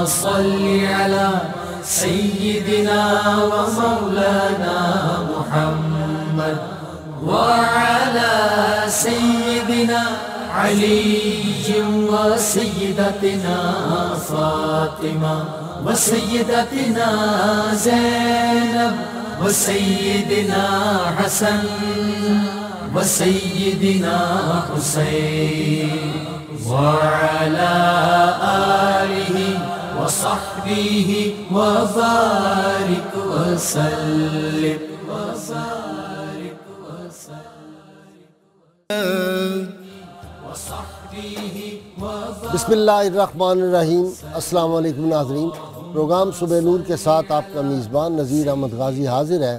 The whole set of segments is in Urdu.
صل على سيدنا ومولانا محمد وعلى سيدنا علي وسيدتنا فاطمة وسيدتنا زينب وسيدنا حسن وسيدنا حسين وعلى آله وصحبه وبارك وسلم بسم اللہ الرحمن الرحیم۔ السلام علیکم ناظرین، پروگرام صبح نور کے ساتھ آپ کا میزبان نذیر احمد غازی حاضر ہے۔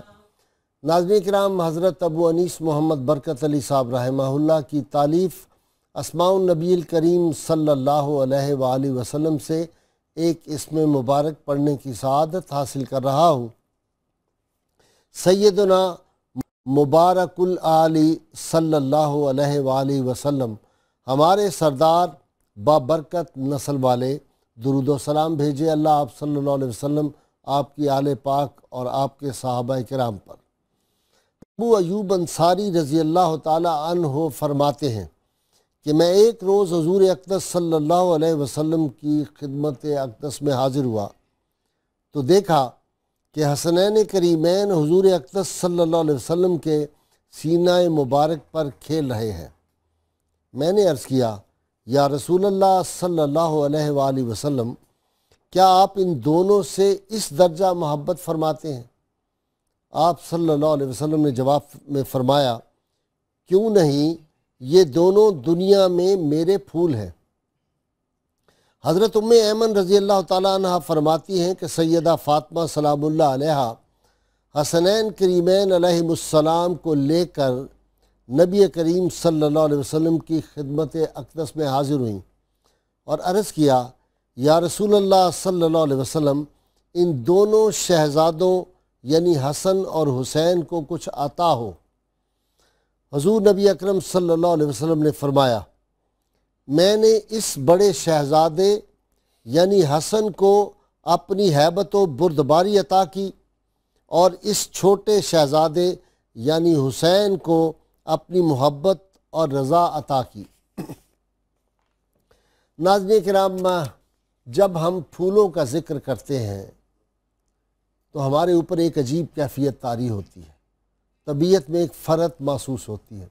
ناظرین کرام، حضرت ابو انیس محمد برکت علی صاحب رحمہ اللہ کی تالیف اسماء النبی الکریم صلی اللہ علیہ وآلہ وسلم سے ایک اسم مبارک پڑھنے کی سعادت حاصل کر رہا ہوں۔ سیدنا مبارک العالی صلی اللہ علیہ وآلہ وسلم ہمارے سردار بابرکت نسل والے، درود و سلام بھیجے اللہ آپ صلی اللہ علیہ وسلم، آپ کی آل پاک اور آپ کے صحابہ کرام پر۔ ابو ایوب انصاری رضی اللہ تعالی عنہ فرماتے ہیں کہ میں ایک روز حضور اقدس صلی اللہ علیہ وسلم کی خدمت اقدس میں حاضر ہوا تو دیکھا کہ حسنین کریمین حضور اقدس صلی اللہ علیہ وسلم کے سینہ مبارک پر کھیل رہے ہیں۔ میں نے عرض کیا، یا رسول اللہ صلی اللہ علیہ وآلہ وسلم، کیا آپ ان دونوں سے اس درجہ محبت فرماتے ہیں؟ آپ صلی اللہ علیہ وسلم نے جواب میں فرمایا، کیوں نہیں، یہ دونوں دنیا میں میرے پھول ہیں۔ حضرت ام ایمن رضی اللہ تعالیٰ عنہ فرماتی ہیں کہ سیدہ فاطمہ سلام اللہ علیہا حسنین کریمین علیہم السلام کو لے کر نبی کریم صلی اللہ علیہ وسلم کی خدمت اقدس میں حاضر ہوئیں اور عرض کیا، یا رسول اللہ صلی اللہ علیہ وسلم، ان دونوں شہزادوں یعنی حسن اور حسین کو کچھ عطا ہو۔ حضور نبی اکرم صلی اللہ علیہ وسلم نے فرمایا، میں نے اس بڑے شہزادے یعنی حسن کو اپنی ہیبت و بردباری عطا کی اور اس چھوٹے شہزادے یعنی حسین کو اپنی محبت اور رضا عطا کی۔ ناظرین کرام، جب ہم پھولوں کا ذکر کرتے ہیں تو ہمارے اوپر ایک عجیب کیفیت طاری ہوتی ہے، طبیعت میں ایک فرحت محسوس ہوتی ہے۔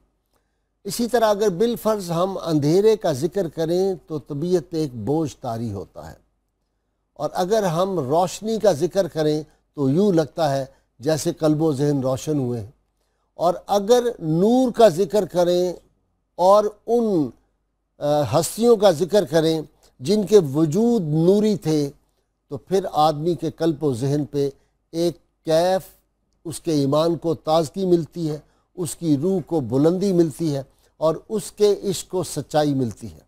اسی طرح اگر بالفرض ہم اندھیرے کا ذکر کریں تو طبیعت پہ ایک بوجھ طاری ہوتا ہے، اور اگر ہم روشنی کا ذکر کریں تو یوں لگتا ہے جیسے قلب و ذہن روشن ہوئے ہیں، اور اگر نور کا ذکر کریں اور ان ہستیوں کا ذکر کریں جن کے وجود نوری تھے تو پھر آدمی کے قلب و ذہن پہ ایک کیف، اس کے ایمان کو تازگی ملتی ہے، اس کی روح کو بلندی ملتی ہے اور اس کے عشق کو سچائی ملتی ہے۔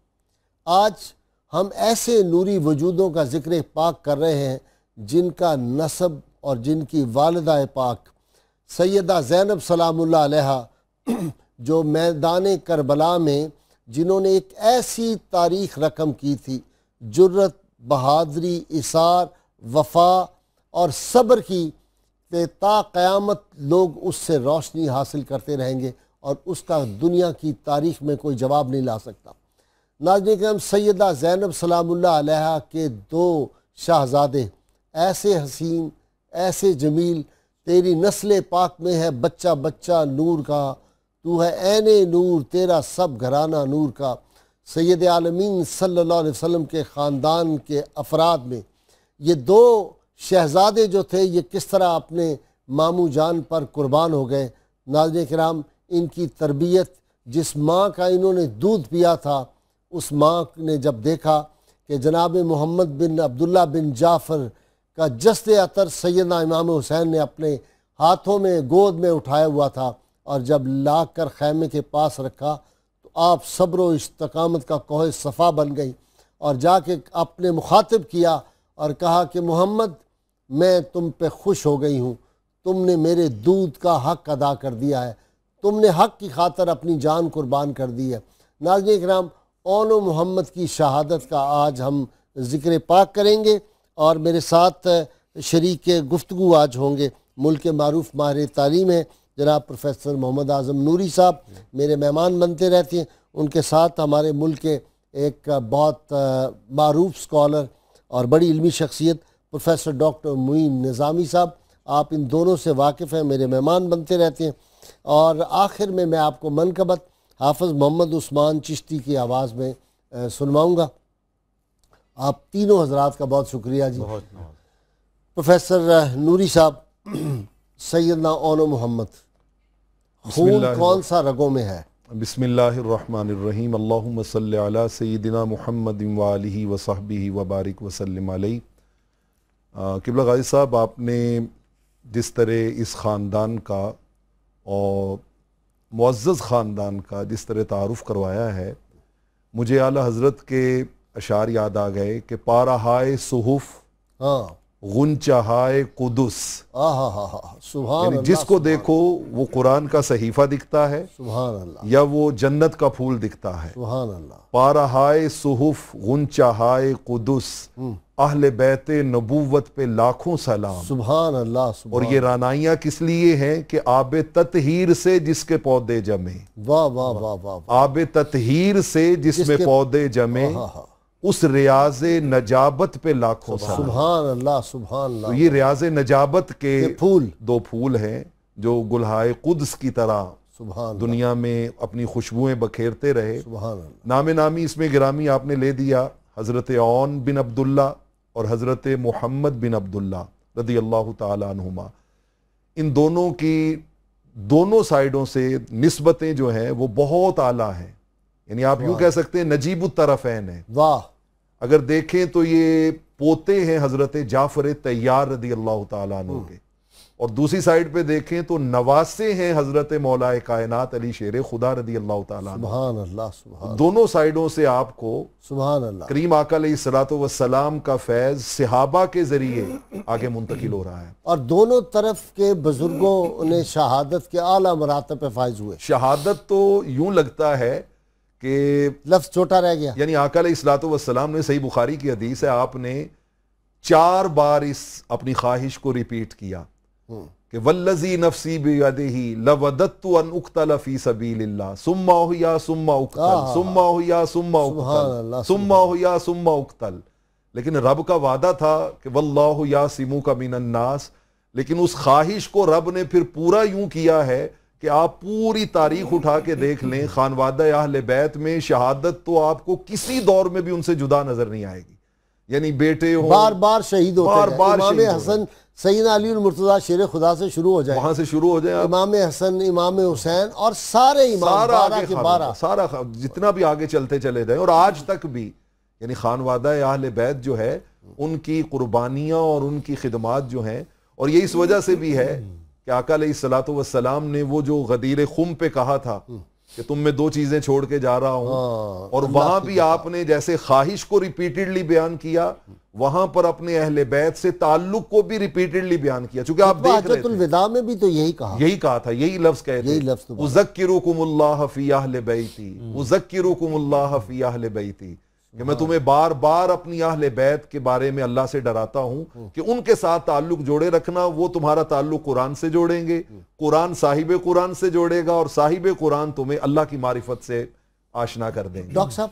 آج ہم ایسے نوری وجودوں کا ذکر پاک کر رہے ہیں جن کا نسب اور جن کی والدہ پاک سیدہ زینب سلام اللہ علیہا، جو میدان کربلا میں جنہوں نے ایک ایسی تاریخ رقم کی تھی، جرت، بہادری، اصرار، وفا اور صبر کی، کہ تا قیامت لوگ اس سے روشنی حاصل کرتے رہیں گے اور اس کا دنیا کی تاریخ میں کوئی جواب نہیں لا سکتا۔ ناظرین کرام، سیدہ زینب سلام اللہ علیہا کے دو شہزادے ایسے حسین، ایسے جمیل، تیری نسل پاک میں ہے بچہ بچہ نور کا، تو ہے عین نور، تیرا سب گھرانہ نور کا۔ سید عالمین صلی اللہ علیہ وسلم کے خاندان کے افراد میں یہ دو شہزادے جو تھے، یہ کس طرح اپنے ماموں جان پر قربان ہو گئے۔ ناظرین کرام، ان کی تربیت، جس ماں کا انہوں نے دودھ پیا تھا، اس ماں نے جب دیکھا کہ جناب محمد بن عبداللہ بن جعفر کا جسد عطر سیدنا امام حسین نے اپنے ہاتھوں میں گود میں اٹھایا ہوا تھا، اور جب لا کر خیمے کے پاس رکھا تو آپ صبر و استقامت کا کوہ صفا بن گئی، اور جا کے اپنے مخاطب کیا اور کہا کہ محمد، میں تم پہ خوش ہو گئی ہوں، تم نے میرے دودھ کا حق ادا کر دیا ہے، تم نے حق کی خاطر اپنی جان قربان کر دی ہے۔ ناظرین کرام، اون و محمد کی شہادت کا آج ہم ذکر پاک کریں گے۔ اور میرے ساتھ شریک گفتگو آج ہوں گے ملک کے معروف ماہر تعلیم ہیں جناب پروفیسر محمد اعظم نوری صاحب، میرے مہمان بنتے رہتے ہیں۔ ان کے ساتھ ہمارے ملک کے ایک بہت معروف اسکالر اور بڑی علمی شخصیت پروفیسر ڈاکٹر معین نظامی صاحب، آپ ان دونوں سے واقف ہیں، میرے مہمان بنتے رہتے ہیں۔ اور آخر میں آپ کو منقبت حافظ محمد عثمان چشتی کی آواز میں سنواؤں گا۔ آپ تینوں حضرات کا بہت شکریہ جی۔ پروفیسر نوری صاحب، سیدنا اون محمد، خون کون سا رگوں میں ہے؟ بسم اللہ الرحمن الرحیم، اللہم صلی علی سیدنا محمد وآلہ وصحبہ وبارک وسلم علیہ۔ قبلہ غازی صاحب، آپ نے جس طرح اس خاندان کا اور معزز خاندان کا جس طرح تعارف کروایا ہے، مجھے اعلیٰ حضرت کے اشعار یاد آ گئے کہ پارہائے صحف ہاں، غنچہائے قدس، سبحان یعنی اللہ، جس کو دیکھو وہ قرآن کا صحیفہ دکھتا ہے سبحان اللہ، یا وہ جنت کا پھول دکھتا ہے۔ سبحان اللہ، پارہائے صحف غنچہائے قدس، اہل بیت نبوت پہ لاکھوں سلام۔ سبحان اللہ، اور سبحان، یہ رانائیاں کس لیے ہیں کہ آب تطہیر سے جس کے پودے جمے، واہ واہ واہ واہ، آب تطہیر سے جس میں پودے جمے، اس ریاض نجابت پہ لاکھوں سلام۔ سبحان اللہ، سبحان تو اللہ، یہ ریاض نجابت کے پھول، دو پھول ہیں جو گلہائے قدس کی طرح سبحان اللہ، دنیا میں اپنی خوشبوئیں بکھیرتے رہے۔ سبحان اللہ، نام نامی اس میں گرامی آپ نے لے دیا حضرت عون بن عبداللہ اور حضرت محمد بن عبداللہ رضی اللہ تعالی عنہما۔ ان دونوں کی دونوں سائیڈوں سے نسبتیں جو ہیں وہ بہت اعلیٰ ہیں، یعنی آپ یوں کہہ سکتے ہیں نجیب الطرفین ہیں۔ واہ، اگر دیکھیں تو یہ پوتے ہیں حضرت جعفر طیار رضی اللہ تعالیٰ عنہ کے، اور دوسری سائیڈ پہ دیکھیں تو نواسے ہیں حضرت مولا کائنات علی شیر خدا رضی اللہ تعالیٰ عنہ۔ سبحان اللہ، سبحان، دونوں سائیڈوں سے آپ کو سبحان اللہ، کریم آقا علیہ الصلوۃ والسلام کا فیض صحابہ کے ذریعے آگے منتقل ہو رہا ہے۔ اور دونوں طرف کے بزرگوں نے شہادت کے اعلیٰ مراتب پہ فائز ہوئے۔ شہادت تو یوں لگتا ہے کہ لفظ چھوٹا رہ گیا۔ یعنی آقا علیہ الصلوۃ والسلام نے، صحیح بخاری کی حدیث ہے، آپ نے 4 بار اس اپنی خواہش کو ریپیٹ کیا کہ والذی نفسی بیدہ لوددت ان اقتل فی سبیل اللہ ثم احیا ثم اقتل ثم احیا ثم اقتل ثم احیا ثم اقتل۔ لیکن رب کا وعدہ تھا کہ واللہ یعصمک من الناس، لیکن اس خواہش کو رب نے پھر پورا یوں کیا ہے کہ آپ پوری تاریخ اٹھا کے دیکھ لیں، خانوادہ اہل بیت میں شہادت تو آپ کو کسی دور میں بھی ان سے جدا نظر نہیں آئے گی، یعنی بیٹے ہوں، بار بار شہید ہوتے بار گئے۔ بار امام شہید ہو حسن سیدنا علی المرتضیٰ شیر خدا سے شروع ہو جائے، وہاں سے شروع ہو جائیں، امام حسن، امام حسین، اور سارے امام، سارا 12 آگے کے خانوادہ، 12، سارا جتنا بھی آگے چلتے چلے جائیں، اور آج تک بھی یعنی خانوادہ اہل بیت جو ہے ان کی قربانیاں اور ان کی خدمات جو ہیں، اور یہ اس وجہ سے بھی ہے کہ آقا علیہ الصلوۃ والسلام نے وہ جو غدیر خم پہ کہا تھا کہ تم میں 2 چیزیں چھوڑ کے جا رہا ہوں، اور وہاں بھی آپ نے جیسے خواہش کو ریپیٹڈلی بیان کیا، وہاں پر اپنے اہل بیت سے تعلق کو بھی ریپیٹڈلی بیان کیا، چونکہ آپ دیکھ رہے حجۃ الوداع میں بھی تو یہی کہا، یہی کہا تھا، یہی لفظ کہے تھے، یہی لفظ تو اذکرکم اللہ فی اہل بیتی، اذکرکم اللہ فی اہل بیتی، کہ میں تمہیں بار بار اپنی اہل بیت کے بارے میں اللہ سے ڈراتا ہوں کہ ان کے ساتھ تعلق جوڑے رکھنا، وہ تمہارا تعلق قرآن سے جوڑیں گے، قرآن صاحب قرآن سے جوڑے گا، اور صاحب قرآن تمہیں اللہ کی معرفت سے آشنا کر دیں گے۔ ڈاکٹر صاحب،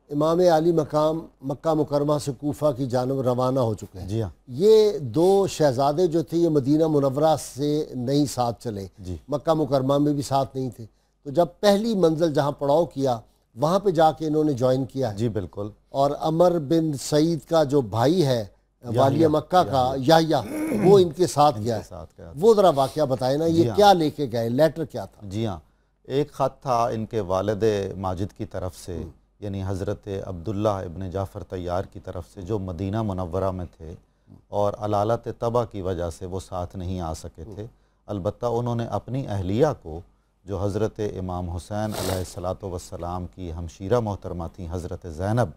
امام علی مقام مکہ مکرمہ سے کوفہ کی جانب روانہ ہو چکے ہیں۔ جی ہاں، یہ 2 شہزادے جو تھے یہ مدینہ منورہ سے نہیں ساتھ چلے، جی، مکہ مکرمہ میں بھی ساتھ نہیں تھے، تو جب پہلی منزل جہاں پڑاؤ کیا وہاں پہ جا کے انہوں نے جوائن کیا ہے، جی بالکل۔ اور عمر بن سعید کا جو بھائی ہے والی مکہ کا یحییٰ، وہ ان کے ساتھ گیا ہے، وہ ذرا واقعہ بتائیں نا، یہ کیا لے کے گئے، لیٹر کیا تھا؟ جی ہاں، ایک خط تھا ان کے والد ماجد کی طرف سے، یعنی حضرت عبداللہ ابن جعفر طیار کی طرف سے، جو مدینہ منورہ میں تھے اور علالت طبع کی وجہ سے وہ ساتھ نہیں آ سکے تھے۔ البتہ انہوں نے اپنی اہلیہ کو، جو حضرت امام حسین علیہ الصلوۃ والسلام کی ہمشیرہ محترمہ تھیں حضرت زینب،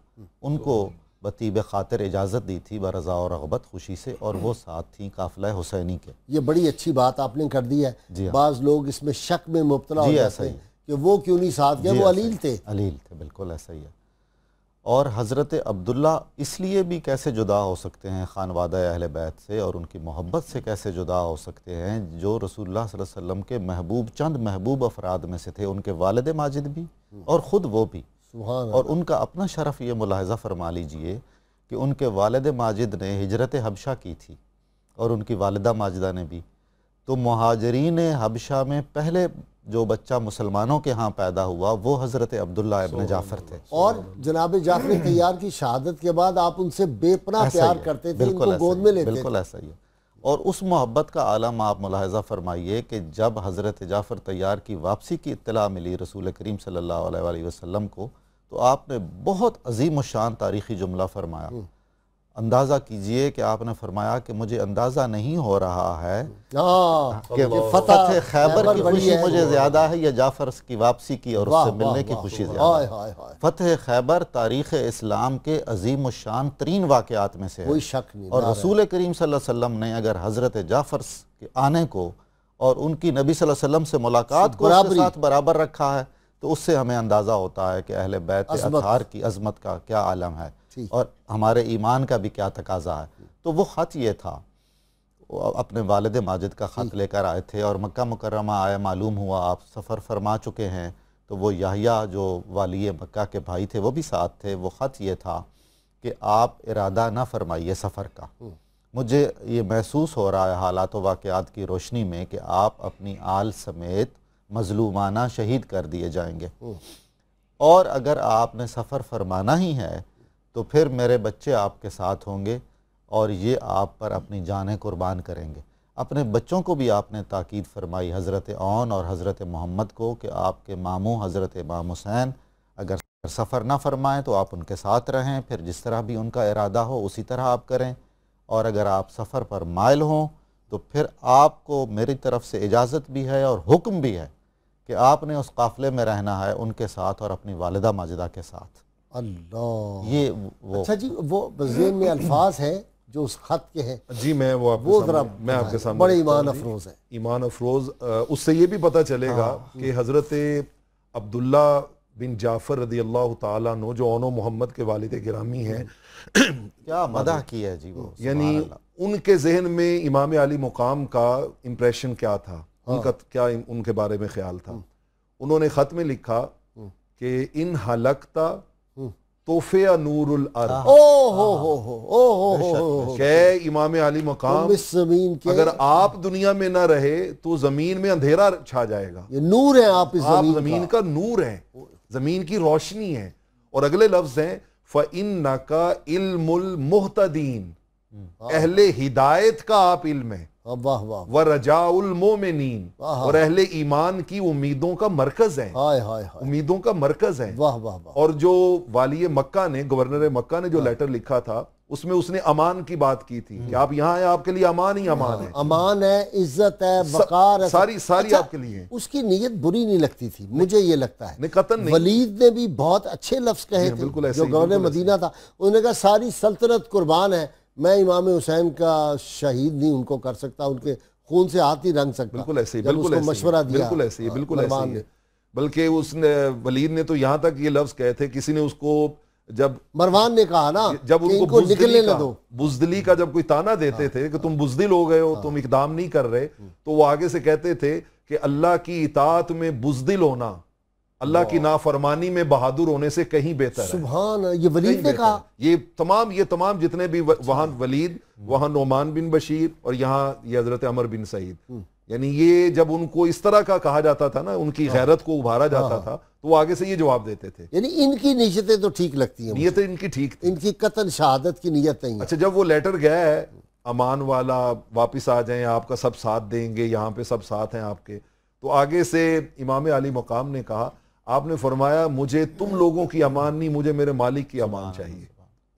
ان کو بطیب خاطر اجازت دی تھی برضا و رغبت، خوشی سے، اور وہ ساتھ تھیں قافلہ حسینی کے۔ یہ بڑی اچھی بات آپ نے کر دی ہے۔ جی ہاں، بعض لوگ اس میں شک میں مبتلا ہو جی جاتے ایسا ہی ہیں کہ وہ کیوں نہیں ساتھ گئے، وہ علیل تھے۔ علیل تھے، بالکل ایسا ہی ہے۔ اور حضرت عبداللہ اس لیے بھی کیسے جدا ہو سکتے ہیں خانوادہ اہل بیت سے اور ان کی محبت سے کیسے جدا ہو سکتے ہیں جو رسول اللہ صلی اللہ علیہ وسلم کے محبوب چند محبوب افراد میں سے تھے، ان کے والد ماجد بھی اور خود وہ بھی. اور ان کا اپنا شرف یہ ملاحظہ فرما لیجئے کہ ان کے والد ماجد نے ہجرت حبشہ کی تھی اور ان کی والدہ ماجدہ نے بھی. تو مہاجرین حبشہ میں پہلے جو بچہ مسلمانوں کے ہاں پیدا ہوا وہ حضرت عبداللہ ابن جعفر تھے. اور جناب جعفر طیار کی شہادت کے بعد آپ ان سے بے پناہ پیار کرتے تھے، ان کو گود میں لیتے تھے. بالکل ایسا ہی ہے. اور اس محبت کا عالم آپ ملاحظہ فرمائیے کہ جب حضرت جعفر طیار کی واپسی کی اطلاع ملی رسول کریم صلی اللہ علیہ وآلہ وسلم کو، تو آپ نے بہت عظیم الشان تاریخی جملہ فرمایا. اندازہ کیجئے کہ آپ نے فرمایا کہ مجھے اندازہ نہیں ہو رہا ہے کہ فتح خیبر کی خوشی مجھے زیادہ ہے یا جعفر کی واپسی کی اور اس سے ملنے کی خوشی زیادہ ہے. فتح خیبر تاریخ اسلام کے عظیم الشان ترین واقعات میں سے ہے، کوئی شک نہیں. اور رسول کریم صلی اللہ علیہ وسلم نے اگر حضرت جعفر کے آنے کو اور ان کی نبی صلی اللہ علیہ وسلم سے ملاقات کو اس کے ساتھ برابر رکھا ہے تو اس سے ہمیں اندازہ ہوتا ہے کہ اہل بیت اطہار کی عظمت کا کیا عالم ہے اور ہمارے ایمان کا بھی کیا تقاضا ہے. تو وہ خط یہ تھا، اپنے والد ماجد کا خط لے کر آئے تھے اور مکہ مکرمہ آئے، معلوم ہوا آپ سفر فرما چکے ہیں. تو وہ یحییٰ جو والی مکہ کے بھائی تھے وہ بھی ساتھ تھے. وہ خط یہ تھا کہ آپ ارادہ نہ فرمائیے سفر کا، مجھے یہ محسوس ہو رہا ہے حالات و واقعات کی روشنی میں کہ آپ اپنی آل سمیت مظلومانہ شہید کر دیے جائیں گے، اور اگر آپ نے سفر فرمانا ہی ہے تو پھر میرے بچے آپ کے ساتھ ہوں گے اور یہ آپ پر اپنی جانیں قربان کریں گے. اپنے بچوں کو بھی آپ نے تاکید فرمائی، حضرت اون اور حضرت محمد کو، کہ آپ کے ماموں حضرت امام حسین اگر سفر نہ فرمائیں تو آپ ان کے ساتھ رہیں، پھر جس طرح بھی ان کا ارادہ ہو اسی طرح آپ کریں، اور اگر آپ سفر پر مائل ہوں تو پھر آپ کو میری طرف سے اجازت بھی ہے اور حکم بھی ہے کہ آپ نے اس قافلے میں رہنا ہے ان کے ساتھ اور اپنی والدہ ماجدہ کے ساتھ. اللہ، یہ وہ اچھا جی، وہ ذہن میں الفاظ ہیں جو اس خط کے ہیں. جی میں وہ آپ کے سامنے بڑے ایمان افروز ہیں. ایمان افروز. اس سے یہ بھی پتہ چلے گا کہ حضرت عبداللہ بن جعفر رضی اللہ تعالیٰ عنہ جو اون و محمد کے والد گرامی ہیں، کیا مدح کی ہے جی وہ، یعنی ان کے ذہن میں امام علی مقام کا امپریشن کیا تھا، ان کا کیا ان کے بارے میں خیال تھا. انہوں نے خط میں لکھا کہ ان حلقتا توفیہ نور الارض، کہ امام علی مقام اگر آپ دنیا میں نہ رہے تو زمین میں اندھیرا چھا جائے گا. یہ نور ہے، آپ زمین کا نور ہیں، زمین کی روشنی ہے. اور اگلے لفظ ہیں فَإِنَّكَ عِلْمُ الْمُحْتَدِينَ، اہل ہدایت کا آپ علم ہے، وَرَجَاءُ الْمُؤْمِنِينَ، اور اہل ایمان کی امیدوں کا مرکز ہے، امیدوں کا مرکز ہے. اور جو والی مکہ نے، گورنر مکہ نے جو لیٹر لکھا تھا اس میں اس نے امان کی بات کی تھی کہ آپ یہاں ہیں، آپ کے لیے امان ہی امان ہے، امان ہے، عزت ہے، وقار ہے، ساری آپ کے لیے ہیں. اس کی نیت بری نہیں لگتی تھی، مجھے یہ لگتا ہے. قطن نہیں. ولید نے بھی بہت اچھے لفظ کہے تھے، جو گورنر مدینہ تھا. انہوں نے کہا ساری سلطنت قربان ہے، میں امام حسین کا شہید نہیں ان کو کر سکتا، ان کے خون سے ہاتھ ہی رنگ سکتا. بالکل ایسے ہی، جب اس کو مشورہ دیا، بالکل ایسے ہی، بالکل ایسے ہی. بلکہ اس نے، ولید نے تو یہاں تک یہ لفظ کہے تھے، کسی نے اس کو، جب مروان نے کہا نا جب ان کو نکلنے نہ دو، بزدلی کا جب کوئی تانا دیتے تھے کہ تم بزدل ہو گئے ہو، تم اقدام نہیں کر رہے، تو وہ آگے سے کہتے تھے کہ اللہ کی اطاعت میں بزدل ہونا اللہ کی نافرمانی میں بہادر ہونے سے کہیں بہتر ہے. سبحان، یہ ولید نے کہا. یہ تمام جتنے بھی وہاں ولید، وہاں نعمان بن بشیر، اور یہاں یہ حضرت عمر بن سعید، یعنی یہ جب ان کو اس طرح کا کہا جاتا تھا نا، ان کی غیرت کو ابھارا جاتا تھا، تو وہ آگے سے یہ جواب دیتے تھے. یعنی ان کی نیتیں تو ٹھیک لگتی ہیں، نیتیں ان کی ٹھیک تھی، ان کی قتل شہادت کی نیت نہیں ہے. اچھا، جب وہ لیٹر گیا ہے امان والا، واپس آ جائیں، آپ کا سب ساتھ دیں گے، یہاں پہ سب ساتھ ہیں آپ کے، تو آگے سے امام علی مقام نے کہا، آپ نے فرمایا مجھے تم لوگوں کی امان نہیں، مجھے میرے مالک کی امان چاہیے.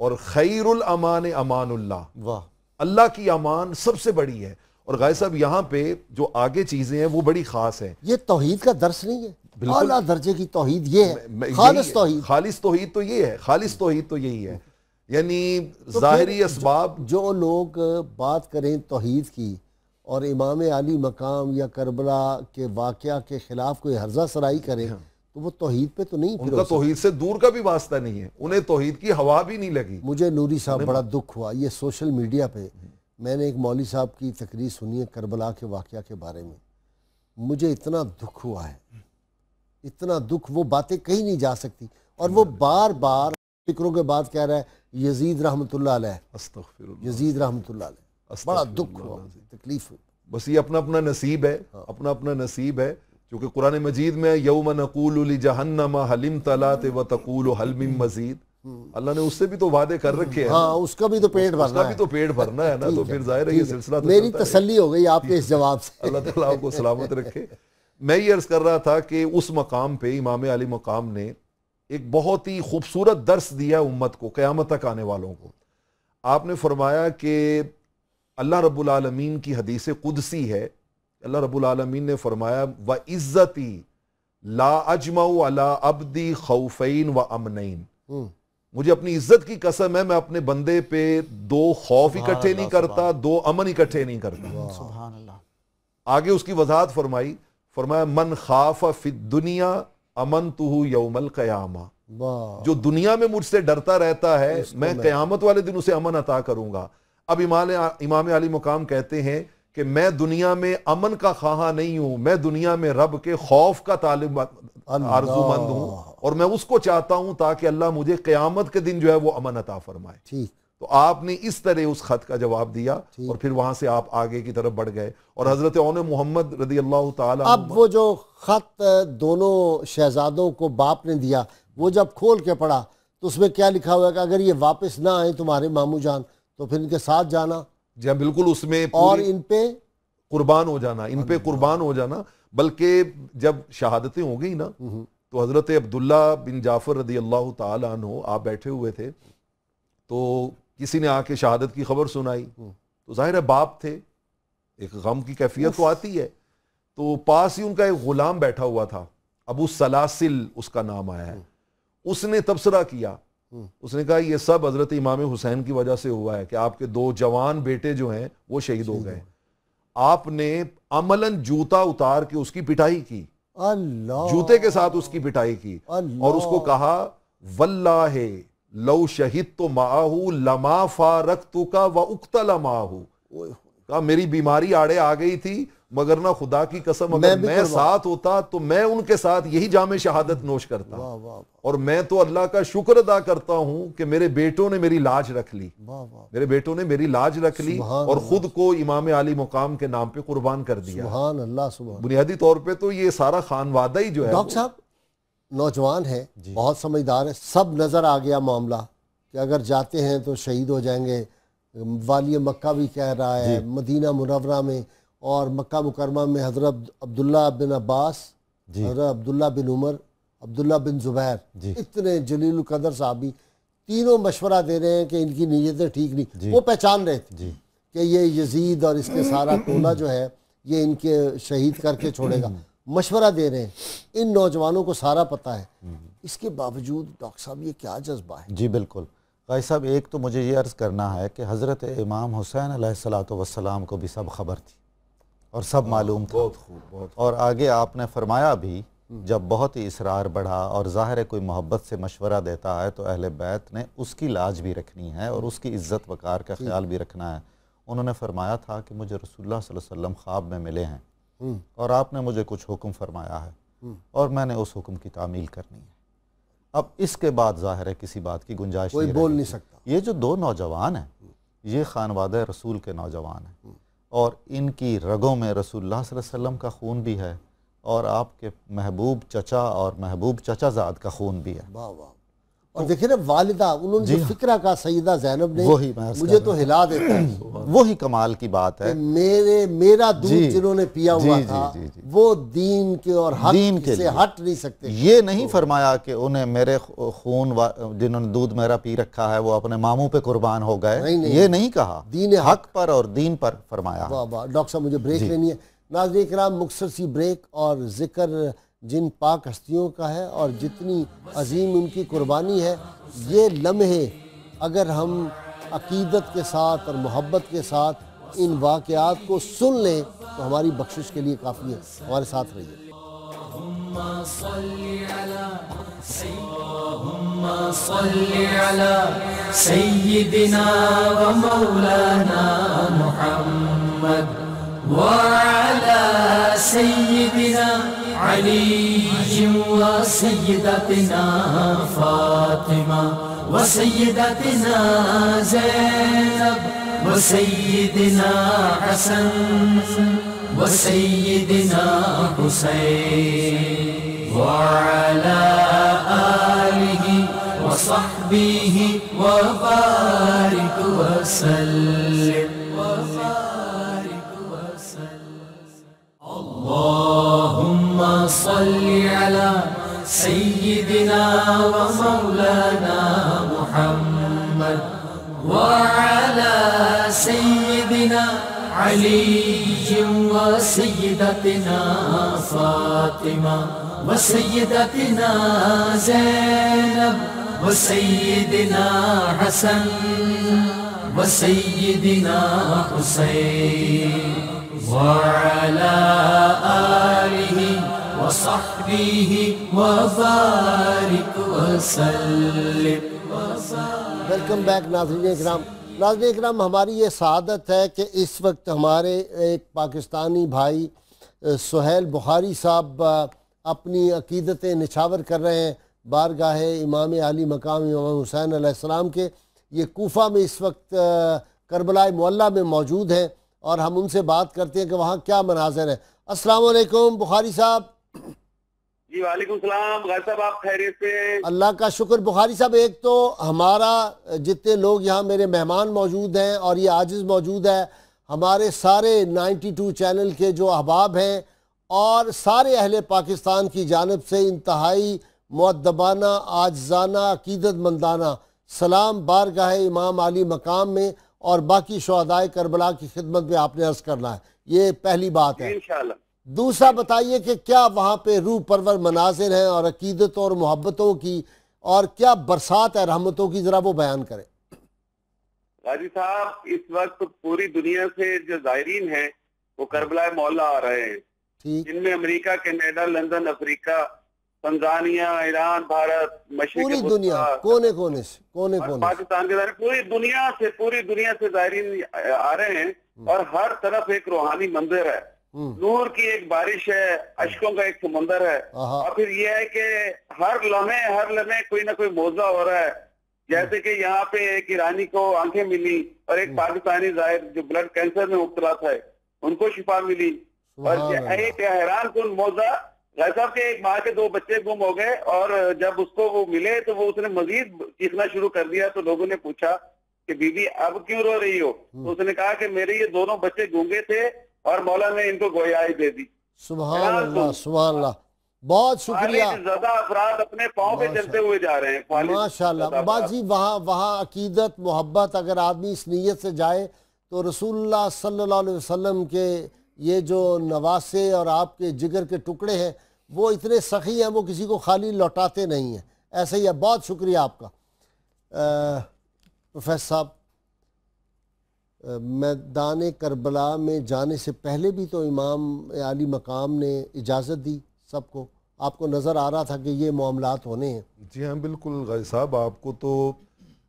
اور خیر الامان امان اللہ، اللہ کی امان سب سے بڑی ہے. اور غازی صاحب یہاں پہ جو آگے چیزیں ہیں وہ بڑی خاص ہیں. یہ توحید کا درس نہیں ہے، اعلیٰ درجے کی توحید یہ ہے، خالص توحید. خالص توحید تو یہ ہے، خالص توحید تو یہی ہے. یعنی ظاہری اسباب، جو لوگ بات کریں توحید کی اور امام علی مقام یا کربلا کے واقعہ کے خلاف کوئی ہرزہ سرائی کریں، تو وہ توحید پہ تو نہیں ان پھر کا توحید سے دور کا بھی واسطہ نہیں ہے، انہیں توحید کی ہوا بھی نہیں لگی۔ مجھے نوری صاحب بڑا دکھ ہوا، یہ سوشل میڈیا پہ میں نے ایک مولوی صاحب کی تقریر سنی ہے کربلا کے واقعہ کے بارے میں، مجھے اتنا دکھ ہوا ہے، اتنا دکھ، وہ باتیں کہیں نہیں جا سکتی، اور وہ بار بار فکروں کے بعد کہہ رہا ہے یزید رحمۃ اللہ علیہ، استغفر اللہ، یزید رحمۃ اللہ علیہ، بڑا دکھ ہوا، تکلیف ہوئی۔ بس یہ اپنا اپنا نصیب ہے، اپنا اپنا نصیب ہے، کیونکہ قرآن مجید میں یوم نقول لجہنم حل امتلأت وتقول حل من مزید، اللہ نے اس سے بھی تو وعدے کر رکھے ہیں، ہاں اس کا بھی تو پیٹ اس کا بھرنا بھی ہے۔ تو پیٹ بھرنا ہے نا، تو پھر ظاہر ہے یہ سلسلہ تو میری چلتا ہے۔ تسلی ہو گئی آپ کے اس جواب سے۔ اللہ تعالیٰ آپ کو سلامت رکھے۔ میں یہ عرض کر رہا تھا کہ اس مقام پہ امام علی مقام نے ایک بہت ہی خوبصورت درس دیا امت کو، قیامت تک آنے والوں کو۔ آپ نے فرمایا کہ اللہ رب العالمین کی حدیث قدسی ہے، اللہ رب العالمین نے فرمایا وَعِزَّتِي لَا أَجْمَعُ عَلَىٰ عَبْدِي خَوْفَيْن وَأَمْنَيْن، مجھے اپنی عزت کی قسم ہے میں اپنے بندے پہ دو خوف اکٹھے نہیں کرتا، دو امن اکٹھے نہیں کرتا۔ سبحان اللہ۔ آگے اس کی وضاحت فرمائی، فرمایا من خاف فی الدنیا امنتہ یوم القیامہ، واہ، جو دنیا میں مجھ سے ڈرتا رہتا ہے میں قیامت والے دن اسے امن عطا کروں گا۔ اب امام علی مقام کہتے ہیں کہ میں دنیا میں امن کا خواہاں نہیں ہوں، میں دنیا میں رب کے خوف کا طالب آرزو مند ہوں، اور میں اس کو چاہتا ہوں تاکہ اللہ مجھے قیامت کے دن جو ہے وہ امن عطا فرمائے۔ ٹھیک، تو آپ نے اس طرح اس خط کا جواب دیا، اور پھر وہاں سے آپ آگے کی طرف بڑھ گئے، اور حضرت اون محمد رضی اللہ تعالیٰ اب وہ جو خط دونوں شہزادوں کو باپ نے دیا، وہ جب کھول کے پڑھا تو اس میں کیا لکھا ہوا ہے کہ اگر یہ واپس نہ آئیں تمہارے ماموں جان تو پھر ان کے ساتھ جانا جی ہاں بالکل، اس میں اور ان پہ قربان ہو جانا، ان پہ قربان ہو جانا۔ بلکہ جب شہادتیں ہو گئی نا تو حضرت عبداللہ بن جعفر رضی اللہ تعالیٰ عنہ آپ بیٹھے ہوئے تھے، تو کسی نے آ کے شہادت کی خبر سنائی، تو ظاہر ہے باپ تھے، ایک غم کی کیفیت تو آتی ہے، تو پاس ہی ان کا ایک غلام بیٹھا ہوا تھا، ابو سلاسل اس کا نام آیا ہے، اس نے تبصرہ کیا، اس نے کہا یہ سب حضرت امام حسین کی وجہ سے ہوا ہے کہ آپ کے دو جوان بیٹے جو ہیں وہ شہید ہو گئے، آپ نے عملاً جوتا اتار کے اس کی پٹائی کی، اللہ، جوتے کے ساتھ اس کی پٹائی کی، اللہ، اور اس کو کہا واللہ لو شہدت معاہو لما فارقتک واقتل معاہو، کہا میری بیماری آڑے آ گئی تھی مگر نہ خدا کی قسم اگر میں ساتھ ہوتا تو میں ان کے ساتھ یہی جام شہادت نوش کرتا، اور میں تو اللہ کا شکر ادا کرتا ہوں کہ میرے بیٹوں نے میری لاج رکھ لی، میرے بیٹوں نے میری لاج رکھ لی اور خود کو امام علی مقام کے نام پہ قربان کر دیا۔ سبحان اللہ، سبحان۔ بنیادی طور پہ تو یہ سارا خانوادہ ہی جو ہے ڈاکٹر صاحب نوجوان ہے، بہت سمجھدار ہے، سب نظر آ گیا معاملہ کہ اگر جاتے ہیں تو شہید ہو جائیں گے، والی مکہ بھی کہہ رہا ہے، مدینہ منورہ میں اور مکہ مکرمہ میں حضرت عبداللہ بن عباس، حضرت عبداللہ بن عمر، عبداللہ بن زبیر، اتنے جلیل القدر صحابی تینوں مشورہ دے رہے ہیں کہ ان کی نیتیں ٹھیک نہیں، وہ پہچان رہے تھے کہ یہ یزید اور اس کے سارا ٹولہ جو ہے یہ ان کے شہید کر کے چھوڑے گا، مشورہ دے رہے ہیں، ان نوجوانوں کو سارا پتہ ہے، اس کے باوجود ڈاکٹر صاحب یہ کیا جذبہ ہے؟ جی بالکل قاضی صاحب، ایک تو مجھے یہ عرض کرنا ہے کہ حضرت امام حسین علیہ السلام کو بھی سب خبر تھی اور سب معلوم تھا، اور آگے آپ نے فرمایا بھی جب بہت ہی اصرار بڑھا اور ظاہر ہے کوئی محبت سے مشورہ دیتا ہے تو اہل بیت نے اس کی لاج بھی رکھنی ہے اور اس کی عزت وقار کا خیال بھی رکھنا ہے۔ انہوں نے فرمایا تھا کہ مجھے رسول اللہ صلی اللہ علیہ وسلم خواب میں ملے ہیں اور آپ نے مجھے کچھ حکم فرمایا ہے اور میں نے اس حکم کی تعمیل کرنی ہے۔ اب اس کے بعد ظاہر ہے کسی بات کی گنجائش کوئی بول نہیں سکتا۔ یہ جو دو نوجوان ہیں یہ خانوادہ رسول کے نوجوان ہیں اور ان کی رگوں میں رسول اللہ صلی اللہ علیہ وسلم کا خون بھی ہے اور آپ کے محبوب چچا اور محبوب چچا زاد کا خون بھی ہے۔ واہ واہ، اور دیکھیں نا والدہ انہوں نے جو فکرہ کا سیدہ زینب نے، وہی میں مجھے تو ہلا دیتا ہے، وہی کمال کی بات ہے، میرا دودھ جنہوں نے پیا ہوا تھا وہ دین کے اور حق سے ہٹ نہیں سکتے۔ یہ نہیں فرمایا کہ انہیں میرے خون جنہوں نے دودھ میرا پی رکھا ہے وہ اپنے ماموں پہ قربان ہو گئے، یہ نہیں کہا، دین حق پر اور دین پر فرمایا۔ واہ واہ، ڈاکٹر صاحب مجھے بریک لینی ہے۔ ناظرین کرام، مختصر سی بریک اور ذکر جن پاک ہستیوں کا ہے اور جتنی عظیم ان کی قربانی ہے، یہ لمحے اگر ہم عقیدت کے ساتھ اور محبت کے ساتھ ان واقعات کو سن لیں تو ہماری بخشش کے لیے کافی ہے۔ ہمارے ساتھ رہیے۔ صل على سيدنا ومولانا محمد وعلى سيدنا علي وسيدتنا فاطمة وسيدتنا زينب وسيدنا حسن وسيدنا حسين وعلى آله وصحبه وبارك وسلم اللهم صل على سيدنا ومولانا محمد وعلى سيدنا علي وسيدتنا فاطمة وسيدتنا زينب وسيدنا حسن وسيدنا حسين وعلى آله وصحبه وبارك وسلم. ویلکم بیک ناظرین اکرام. ناظرین اکرام، ہماری یہ سعادت ہے کہ اس وقت ہمارے ایک پاکستانی بھائی سہیل بخاری صاحب اپنی عقیدتیں نچھاور کر رہے ہیں بارگاہ امام عالی مقام امام حسین علیہ السلام کے. یہ کوفہ میں اس وقت کربلا معلیٰ میں موجود ہیں اور ہم ان سے بات کرتے ہیں کہ وہاں کیا مناظر ہے. السلام علیکم بخاری صاحب. جی وعلیکم السلام. غازی صاحب آپ خیریت سے؟ اللہ کا شکر. بخاری صاحب، ایک تو ہمارا جتنے لوگ یہاں میرے مہمان موجود ہیں اور یہ عاجز موجود ہے، ہمارے سارے 92 چینل کے جو احباب ہیں اور سارے اہل پاکستان کی جانب سے انتہائی مؤدبانہ عاجزانہ عقیدت مندانہ سلام بارگاہ امام علی مقام میں اور باقی شہدائے کربلا کی خدمت میں آپ نے عرض کرنا ہے. یہ پہلی بات ہے. انشاءاللہ. دوسرا بتائیے کہ کیا وہاں پہ روح پرور مناظر ہیں اور عقیدت اور محبتوں کی، اور کیا برسات ہے رحمتوں کی، ذرا وہ بیان کریں. غازی صاحب، اس وقت پوری دنیا سے جو زائرین ہیں وہ کربلا معلیٰ آ رہے ہیں، ٹھیک. جن میں امریکہ، کینیڈا، لندن، افریقہ، تنزانیہ، ایران، بھارت، مشرق پوری وسطیٰ، دنیا کونے کونے سے پاکستان کے ذریعے پوری دنیا سے زائرین آ رہے ہیں اور ہر طرف ایک روحانی منظر ہے، نور کی ایک بارش ہے، اشکوں کا ایک سمندر ہے. اور پھر یہ ہے کہ ہر لمحے کوئی نہ کوئی موضوع ہو رہا ہے. جیسے کہ یہاں پہ ایک ایرانی کو آنکھیں ملی اور ایک پاکستانی ظاہر جو بلڈ کینسر میں مبتلا تھا ان کو شفا ملی. اور ایک حیران کن موضوع، غازی صاحب کے ایک ماں کے 2 بچے گم ہو گئے اور جب اس کو وہ ملے تو وہ اس نے مزید چیخنا شروع کر دیا. تو لوگوں نے پوچھا کہ بی بی اب کیوں رو رہی ہو؟ تو اس نے کہا کہ میرے یہ دونوں بچے گونگے تھے اور مولا نے ان کو گویائی دے دی. سبحان اللہ، سبحان اللہ. بہت شکریہ. زیادہ افراد اپنے پاؤں پہ چلتے ہوئے جا رہے ہیں. ماشاءاللہ. باجی وہاں عقیدت محبت اگر آدمی اس نیت سے جائے تو رسول اللہ صلی اللہ علیہ وسلم کے یہ جو نواسے اور آپ کے جگر کے ٹکڑے ہیں وہ اتنے سخی ہیں، وہ کسی کو خالی لوٹاتے نہیں ہیں. ایسے ہی ہے. بہت شکریہ آپ کا. پروفیسر صاحب، میدان کربلا میں جانے سے پہلے بھی تو امام عالی مقام نے اجازت دی سب کو. آپ کو نظر آ رہا تھا کہ یہ معاملات ہونے ہیں. جی ہاں بالکل غازی صاحب، آپ کو تو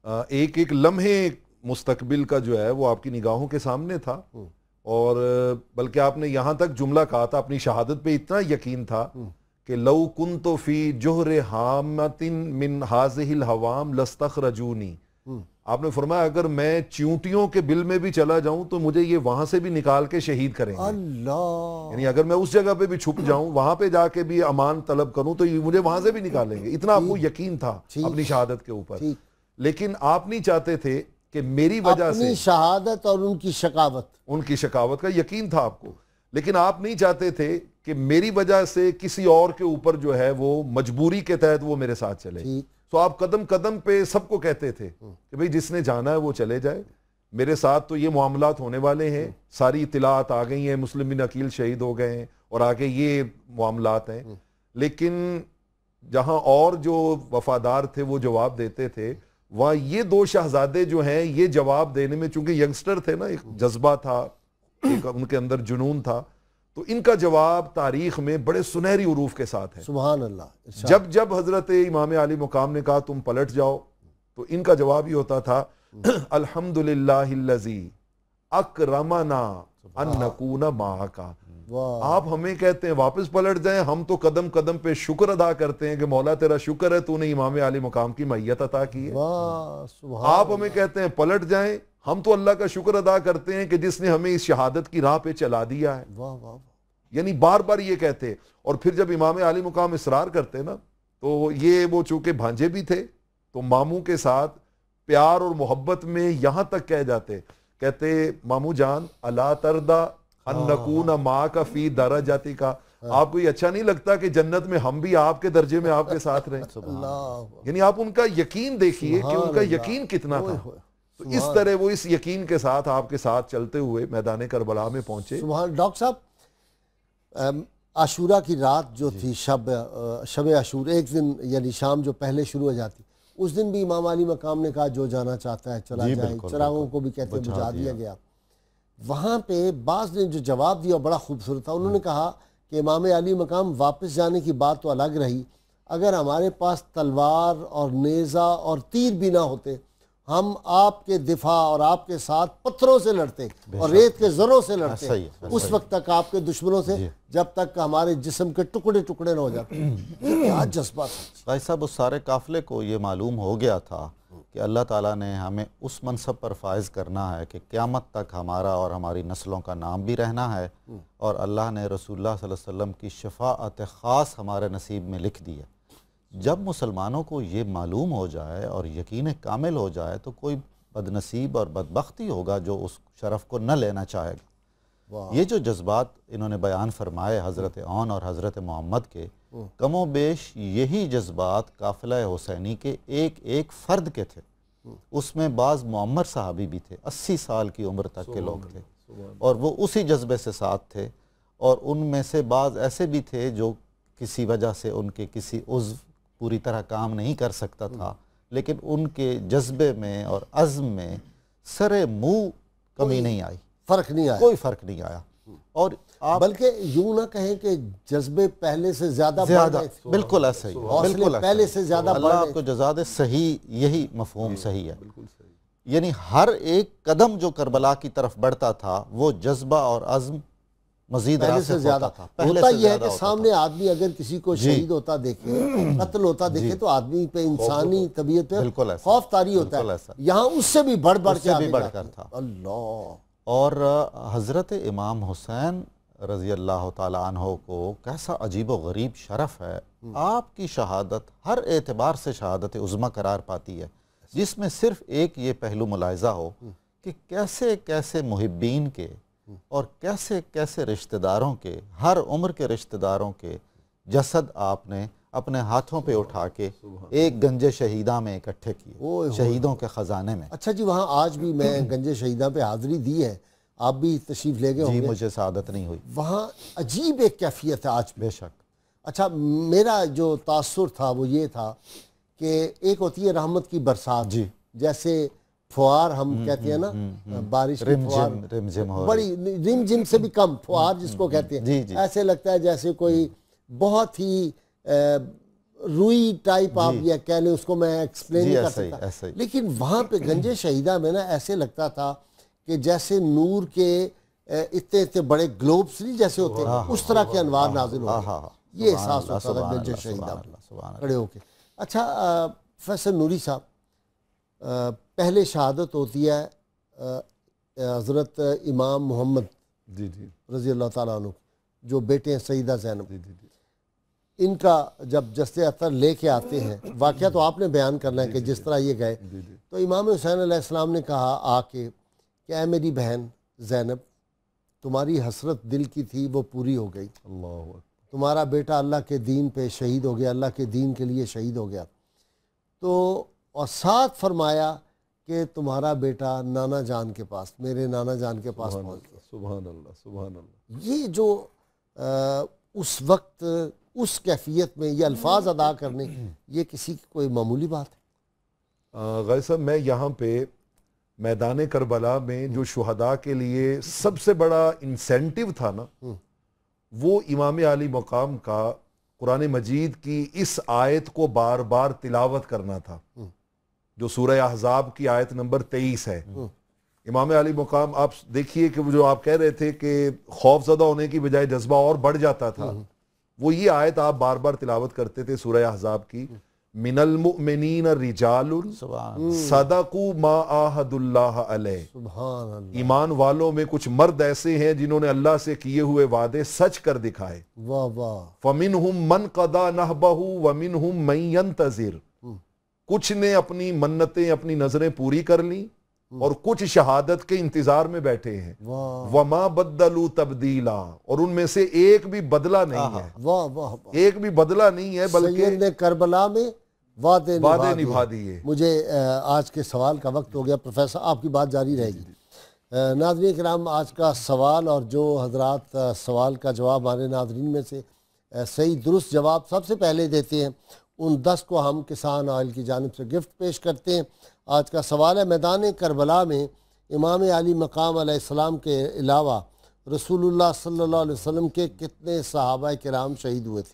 ایک ایک لمحے مستقبل کا جو ہے وہ آپ کی نگاہوں کے سامنے تھا، اور بلکہ آپ نے یہاں تک جملہ کہا تھا، اپنی شہادت پہ اتنا یقین تھا کہ لو کنت فی جوہر حامۃ من ہذہ الحوام لاستخرجونی. آپ نے فرمایا اگر میں چیونٹیوں کے بل میں بھی چلا جاؤں تو مجھے یہ وہاں سے بھی نکال کے شہید کریں گے. اللہ. یعنی اگر میں اس جگہ پہ بھی چھپ جاؤں، وہاں پہ جا کے بھی امان طلب کروں تو مجھے وہاں سے بھی نکالیں گے. اتنا آپ کو یقین تھا اپنی شہادت کے اوپر. لیکن آپ نہیں چاہتے تھے کہ میری وجہ سے اپنی شہادت اور ان کی شقاوت کا یقین تھا آپ کو، لیکن آپ نہیں چاہتے تھے کہ میری وجہ سے کسی اور کے اوپر جو ہے وہ مجبوری کے تحت وہ میرے ساتھ چلے. تو آپ قدم قدم پہ سب کو کہتے تھے کہ بھئی جس نے جانا ہے وہ چلے جائے، میرے ساتھ تو یہ معاملات ہونے والے ہیں، ساری اطلاعات آ گئی ہیں، مسلم بن عقیل شہید ہو گئے ہیں اور آگے یہ معاملات ہیں. لیکن جہاں اور جو وفادار تھے وہ جواب دیتے تھے، وہاں یہ 2 شہزادے جو ہیں یہ جواب دینے میں، چونکہ ینگسٹر تھے نا، ایک جذبہ تھا، ایک ان کے اندر جنون تھا، تو ان کا جواب تاریخ میں بڑے سنہری حروف کے ساتھ ہے. سبحان اللہ. جب حضرت امام علی مقام نے کہا تم پلٹ جاؤ تو ان کا جواب یہ ہوتا تھا الحمدللہ الذی اکرمنا ان نکون معک. آپ ہمیں کہتے ہیں واپس پلٹ جائیں, ہم تو قدم قدم پہ شکر ادا کرتے ہیں کہ مولا تیرا شکر ہے تو نے امام علی مقام کی معیت عطا کی ہے. آپ ہمیں کہتے ہیں پلٹ جائیں, ہم تو اللہ کا شکر ادا کرتے ہیں کہ جس نے ہمیں اس شہادت کی راہ پہ چلا دیا ہے. یعنی بار بار یہ کہتے. اور پھر جب امام علی مقام اصرار کرتے نا تو یہ وہ چونکہ بھانجے بھی تھے تو ماموں کے ساتھ پیار اور محبت میں یہاں تک کہہ جاتے, کہتے ماموں جان الا ترضا ان نکون معک فی درجاتک, آپ کو یہ اچھا نہیں لگتا کہ جنت میں ہم بھی آپ کے درجے میں آپ کے ساتھ رہیں. یعنی آپ ان کا یقین دیکھیے کہ ان کا یقین کتنا تھا. تو اس طرح وہ اس یقین کے ساتھ آپ کے ساتھ چلتے ہوئے میدان کربلا میں پہنچے. ڈاکٹر صاحب عاشورہ کی رات جو تھی, شب عاشور, ایک دن یعنی شام جو پہلے شروع ہو جاتی, اس دن بھی امام علی مقام نے کہا جو جانا چاہتا ہے چلا جائے, چراغوں کو بھی کہتے ہیں بجھا دیا گیا. وہاں پہ بعض نے جو جواب دیا بڑا خوبصورت تھا. انہوں نے کہا کہ امام علی مقام واپس جانے کی بات تو الگ رہی, اگر ہمارے پاس تلوار اور نیزہ اور تیر بھی نہ ہوتے ہم آپ کے دفاع اور آپ کے ساتھ پتھروں سے لڑتے اور ریت کے ذروں سے لڑتے اس وقت تک آپ کے دشمنوں سے, جب تک ہمارے جسم کے ٹکڑے ٹکڑے نہ ہو جاتے. کیا جذبہ تھا بھائی صاحب. اس سارے قافلے کو یہ معلوم ہو گیا تھا کہ اللہ تعالیٰ نے ہمیں اس منصب پر فائز کرنا ہے کہ قیامت تک ہمارا اور ہماری نسلوں کا نام بھی رہنا ہے, اور اللہ نے رسول اللہ صلی اللہ علیہ وسلم کی شفاعت خاص ہمارے نصیب میں لکھ دی ہے. جب مسلمانوں کو یہ معلوم ہو جائے اور یقین کامل ہو جائے تو کوئی بد نصیب اور بدبختی ہوگا جو اس شرف کو نہ لینا چاہے گا. یہ جو جذبات انہوں نے بیان فرمائے حضرت عون اور حضرت محمد کے, کم و بیش یہی جذبات قافلہ حسینی کے ایک ایک فرد کے تھے. اس میں بعض معمر صحابی بھی تھے, 80 سال کی عمر تک کے لوگ تھے, اور وہ اسی جذبے سے ساتھ تھے. اور ان میں سے بعض ایسے بھی تھے جو کسی وجہ سے ان کے کسی عضو پوری طرح کام نہیں کر سکتا تھا, لیکن ان کے جذبے میں اور عزم میں سرے منہ کمی نہیں آئی, فرق نہیں آیا, کوئی فرق نہیں آیا. اور آپ بلکہ یوں نہ کہیں کہ جذبے پہلے سے زیادہ بالکل ایسا ہی, بالکل پہلے سے زیادہ اللہ آپ کو جزا دے. صحیح, یہی مفہوم صحیح ہے. یعنی ہر ایک قدم جو کربلا کی طرف بڑھتا تھا وہ جذبہ اور عزم مزید پہلے سے زیادہ تھا. ہوتا یہ ہے کہ سامنے آدمی اگر کسی کو شہید ہوتا دیکھے, قتل ہوتا دیکھے, تو آدمی پہ انسانی طبیعت پہ خوف طاری ہوتا ہے. یہاں اس سے بھی بڑھ بڑھ کے بھی بڑھ کر تھا. اللہ. اور حضرت امام حسین رضی اللہ تعالیٰ عنہ کو کیسا عجیب و غریب شرف ہے. آپ کی شہادت ہر اعتبار سے شہادت عظمیٰ قرار پاتی ہے, جس میں صرف ایک یہ پہلو ملاحظہ ہو کہ کیسے کیسے محبین کے اور کیسے کیسے رشتہ داروں کے, ہر عمر کے رشتہ داروں کے جسد آپ نے اپنے ہاتھوں پہ اٹھا کے ایک گنج شہیدہ میں اکٹھے کیے, شہیدوں کے خزانے میں. اچھا جی, وہاں آج بھی میں گنج شہیدہ پہ حاضری دی ہے, آپ بھی تشریف لے گئے ہوں گے. جی, مجھے سعادت نہیں ہوئی. وہاں عجیب ایک کیفیت ہے آج. بے شک. اچھا, میرا جو تاثر تھا وہ یہ تھا کہ ایک ہوتی ہے رحمت کی برسات, جی, جیسے فوار ہم کہتے ہیں نا, بارش کی فوار, بڑی رم جم سے بھی کم فوار جس کو کہتے ہیں, ایسے لگتا ہے جیسے کوئی بہت ہی روئی ٹائپ آپ یہ کہہ لیں, اس کو میں ایکسپلین نہیں کر سکتا. لیکن وہاں پہ گنج شہیدہ میں نا ایسے لگتا تھا کہ جیسے نور کے اتنے اتنے بڑے گلوبس نہیں جیسے ہوتے ہیں, اس طرح کے انوار نازل ہو گئے. یہ احساس ہوتا تھا گنج شہیدہ کھڑے ہو کے. اچھا پروفیسر نوری صاحب, پہلے شہادت ہوتی ہے حضرت امام محمد رضی اللہ تعالیٰ عنہ, جو بیٹے ہیں سیدہ زینب. ان کا جب جسد اطہر لے کے آتے ہیں, واقعہ تو آپ نے بیان کرنا ہے کہ جس طرح یہ گئے, تو امام حسین علیہ السلام نے کہا آ کے کہ اے میری بہن زینب, تمہاری حسرت دل کی تھی وہ پوری ہو گئی, تمہارا بیٹا اللہ کے دین پہ شہید ہو گیا, اللہ کے دین کے لیے شہید ہو گیا. تو اور ساتھ فرمایا کہ تمہارا بیٹا نانا جان کے پاس, میرے نانا جان کے پاس پہنچ گیا. سبحان اللہ, سبحان اللہ. یہ جو اس وقت اس کیفیت میں یہ الفاظ ادا کرنے, یہ کسی کی کوئی معمولی بات ہے؟ غازی صاحب, میں یہاں پہ میدان کربلا میں جو شہداء کے لیے سب سے بڑا انسینٹیو تھا نا, وہ امام علی مقام کا قرآن مجید کی اس آیت کو بار بار تلاوت کرنا تھا جو سورہ احزاب کی آیت نمبر 23 ہے. امام علی مقام آپ دیکھیے کہ جو آپ کہہ رہے تھے کہ خوف زدہ ہونے کی بجائے جذبہ اور بڑھ جاتا تھا, وہ یہ آیت آپ بار بار تلاوت کرتے تھے سورہ احزاب کی, من المؤمنین رجال صدقوا ما عاہد اللہ علیہ. سبحان اللہ. ایمان والوں میں کچھ مرد ایسے ہیں جنہوں نے اللہ سے کیے ہوئے وعدے سچ کر دکھائے. واہ واہ. فمنہم من قضا نحبہ ومنہم من ینتظر. کچھ نے اپنی منتیں اپنی نظریں پوری کر لیں اور کچھ شہادت کے انتظار میں بیٹھے ہیں. وما بدلوا تبدیلا. اور ان میں سے ایک بھی بدلہ نہیں ہے. واہ واہ. ایک بھی بدلہ نہیں ہے بلکہ سید نے کربلا میں وعدے نبھا دیے. مجھے آج کے سوال کا وقت ہو گیا. پروفیسر آپ کی بات جاری رہے گی. ناظرین کرام, آج کا سوال اور جو حضرات سوال کا جواب ہمارے ناظرین میں سے صحیح درست جواب سب سے پہلے دیتے ہیں, ان 10 کو ہم کسان آئل کی جانب سے گفٹ پیش کرتے ہیں. آج کا سوال ہے, میدان کربلا میں امام علی مقام علیہ السلام کے علاوہ رسول اللہ صلی اللہ علیہ وسلم کے کتنے صحابہ کرام شہید ہوئے تھے؟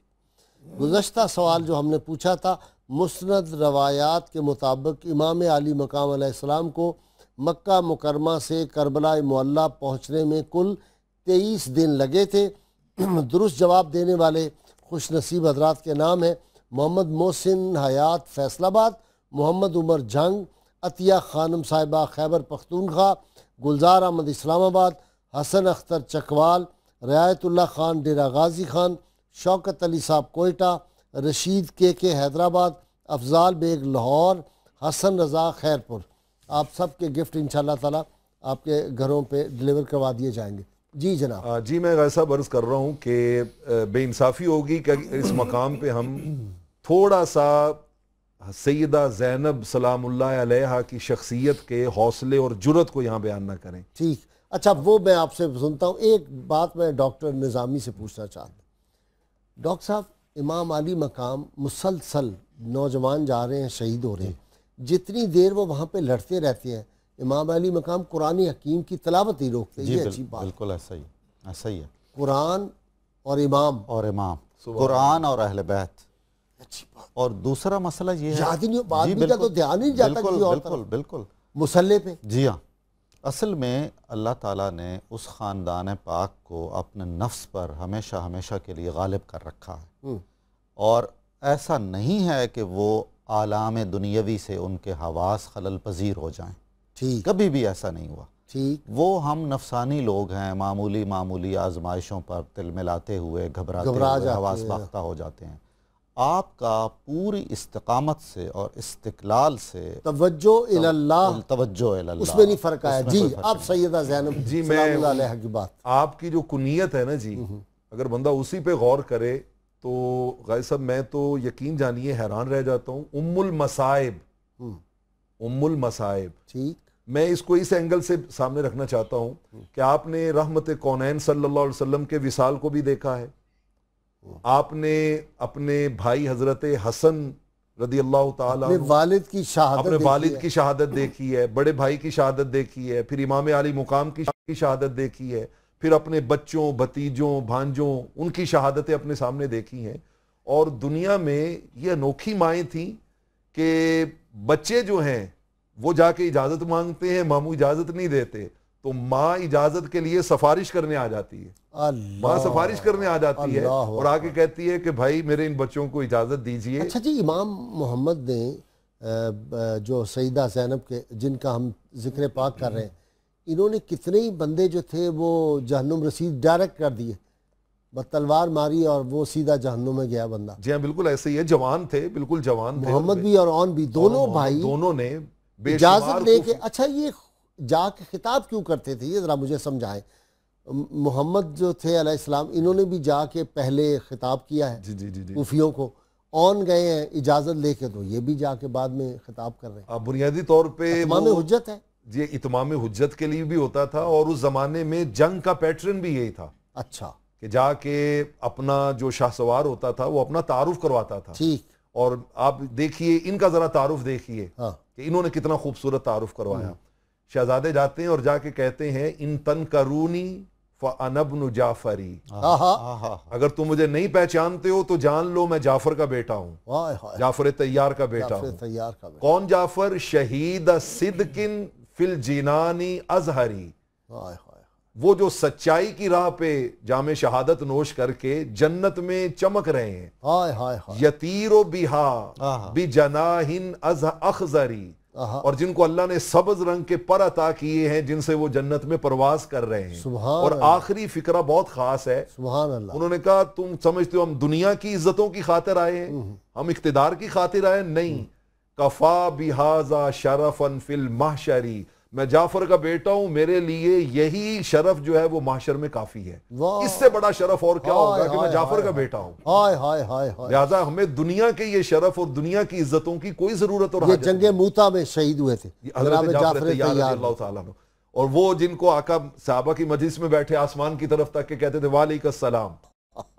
گزشتہ سوال جو ہم نے پوچھا تھا, مسند روایات کے مطابق امام علی مقام علیہ السلام کو مکہ مکرمہ سے کربلا معلیٰ پہنچنے میں کل 23 دن لگے تھے. درست جواب دینے والے خوش نصیب حضرات کے نام ہیں محمد محسن حیات فیصل آباد, محمد عمر جھنگ, عطیہ خانم صاحبہ خیبر پختونخوا, گلزار احمد اسلام آباد, حسن اختر چکوال, رعایت اللہ خان ڈیرہ غازی خان, شوکت علی صاحب کوئٹہ, رشید کے حیدرآباد, افضال بیگ لاہور, حسن رضا خیرپور. آپ سب کے گفٹ انشاءاللہ تعالیٰ آپ کے گھروں پہ ڈیلیور کروا دیے جائیں گے. جی جناب. جی میں ایسا برض کر رہا ہوں کہ بے انصافی ہوگی کہ اس مقام پہ ہم تھوڑا سا سیدہ زینب سلام اللہ علیہا کی شخصیت کے حوصلے اور جرت کو یہاں بیان نہ کریں. ٹھیک, اچھا وہ میں آپ سے سنتا ہوں. ایک بات میں ڈاکٹر نظامی سے پوچھنا چاہتا ہوں. ڈاکٹر صاحب, امام علی مقام مسلسل نوجوان جا رہے ہیں, شہید ہو رہے ہیں, جتنی دیر وہ وہاں پہ لڑتے رہتے ہیں امام علی مقام قرآن حکیم کی تلاوت ہی روکتے. یہ اچھی بات. بالکل ایسا ہی, ایسا ہی ہے. قرآن اور امام قرآن اور اہل بیت. اچھی بات. اور دوسرا مسئلہ یہ ہے, یاد ہی نہیں, آدمی کا تو دھیان ہی نہیں جاتا کسی اور طرف. بالکل مسلح پہ. جی ہاں. اصل میں اللہ تعالیٰ نے اس خاندان پاک کو اپنے نفس پر ہمیشہ کے لیے غالب کر رکھا ہے, اور ایسا نہیں ہے کہ وہ عالم دنیاوی سے ان کے حواس خلل پذیر ہو جائیں. ٹھیک. کبھی بھی ایسا نہیں ہوا. ٹھیک. وہ ہم نفسانی لوگ ہیں, معمولی آزمائشوں پر تل ملاتے ہوئے گھبراتے ہوئے حواس باختہ ہو جاتے ہیں. آپ کا پوری استقامت سے اور استقلال سے توجہ اللہ اس میں نہیں فرق آیا. جی آپ سیدہ زینب جی سلام اللہ علیہ کی بات, آپ کی جو کنیت ہے نا جی, اگر بندہ اسی پہ غور کرے تو غازی صاحب میں تو یقین جانیے حیران رہ جاتا ہوں. ام المصائب. ٹھیک. میں اس کو اس اینگل سے سامنے رکھنا چاہتا ہوں کہ آپ نے رحمت کونین صلی اللہ علیہ وسلم کے وصال کو بھی دیکھا ہے, آپ نے اپنے بھائی حضرت حسن رضی اللہ تعالیٰ اپنے والد کی شہادت دیکھی ہے, بڑے بھائی کی شہادت دیکھی ہے, پھر امام علی مقام کی شہادت دیکھی ہے, پھر اپنے بچوں بھتیجوں بھانجوں ان کی شہادتیں اپنے سامنے دیکھی ہیں. اور دنیا میں یہ انوکھی مائیں تھیں کہ بچے جو ہیں وہ جا کے اجازت مانگتے ہیں, ماموں اجازت نہیں دیتے, تو ماں اجازت کے لیے سفارش کرنے آ جاتی ہے. ماں سفارش کرنے آ جاتی ہے اور آ کے کہتی ہے کہ بھائی میرے ان بچوں کو اجازت دیجئے. اچھا جی, امام محمد نے جو سیدہ زینب کے جن کا ہم ذکر پاک کر رہے ہیں, انہوں نے کتنے ہی بندے جو تھے وہ جہنم رسید ڈائریکٹ کر دیے, تلوار ماری اور وہ سیدھا جہنم میں گیا بندہ. جی ہاں بالکل ایسے ہی ہے, جوان تھے, بالکل جوان تھے. محمد بھی اور اون بھی, دونوں بھائی دونوں نے اجازت لے کے. اچھا یہ جا کے خطاب کیوں کرتے تھے, یہ ذرا مجھے سمجھائیں. محمد جو تھے علیہ السلام, انہوں نے بھی جا کے پہلے خطاب کیا ہے کوفیوں کو, اون گئے ہیں اجازت لے کے, تو یہ بھی جا کے بعد میں خطاب کر رہے ہیں. بنیادی طور پہ اتمام حجت ہے. جی اتمام حجت کے لیے بھی ہوتا تھا, اور اس زمانے میں جنگ کا پیٹرن بھی یہی تھا. اچھا. کہ جا کے اپنا جو شاہ سوار ہوتا تھا وہ اپنا تعارف کرواتا تھا. ٹھیک. اور آپ دیکھیے ان کا ذرا تعارف دیکھیے کہ انہوں نے کتنا خوبصورت تعارف کروایا. شہزادے جاتے ہیں اور جا کے کہتے ہیں ان تنکرونی فَأَنَا ابْنُ جعفری، آہا اگر تم مجھے نہیں پہچانتے ہو تو جان لو میں جعفر کا بیٹا ہوں، ہائے ہائے جعفر طیار کا بیٹا جعفر ہوں۔ طیار کا بیٹا، کون جعفر؟ شہید صدق فی الجنان ازہری، ہائے ہائے وہ جو سچائی کی راہ پہ جام شہادت نوش کر کے جنت میں چمک رہے ہیں۔ ہائے ہائے ہائے یطیر بہا بجناح اخضری، اور جن کو اللہ نے سبز رنگ کے پر عطا کیے ہیں جن سے وہ جنت میں پرواز کر رہے ہیں۔ سبحان اور اللہ، آخری فقرہ بہت خاص ہے، سبحان اللہ، انہوں نے کہا تم سمجھتے ہو ہم دنیا کی عزتوں کی خاطر آئے ہیں، ہم اقتدار کی خاطر آئے ہیں؟ نہیں، کفا بہذا شرفا فی المحشری، میں جعفر کا بیٹا ہوں، میرے لیے یہی شرف جو ہے وہ محشر میں کافی ہے، واہ، اس سے بڑا شرف اور کیا ہوگا کہ میں ہائے، جعفر ہائے، کا بیٹا ہوں۔ ہائے ہائے ہائے ہائے، لہٰذا ہمیں دنیا کے یہ شرف اور دنیا کی عزتوں کی کوئی ضرورت اور یہ حاجت جنگ موتا میں شہید ہوئے تھے حضرت جعفر طیار رضی طیار، اللہ تعالیٰ عنہ، اور وہ جن کو آقا صحابہ کی مجلس میں بیٹھے آسمان کی طرف تک کے کہتے تھے وعلیکم السلام،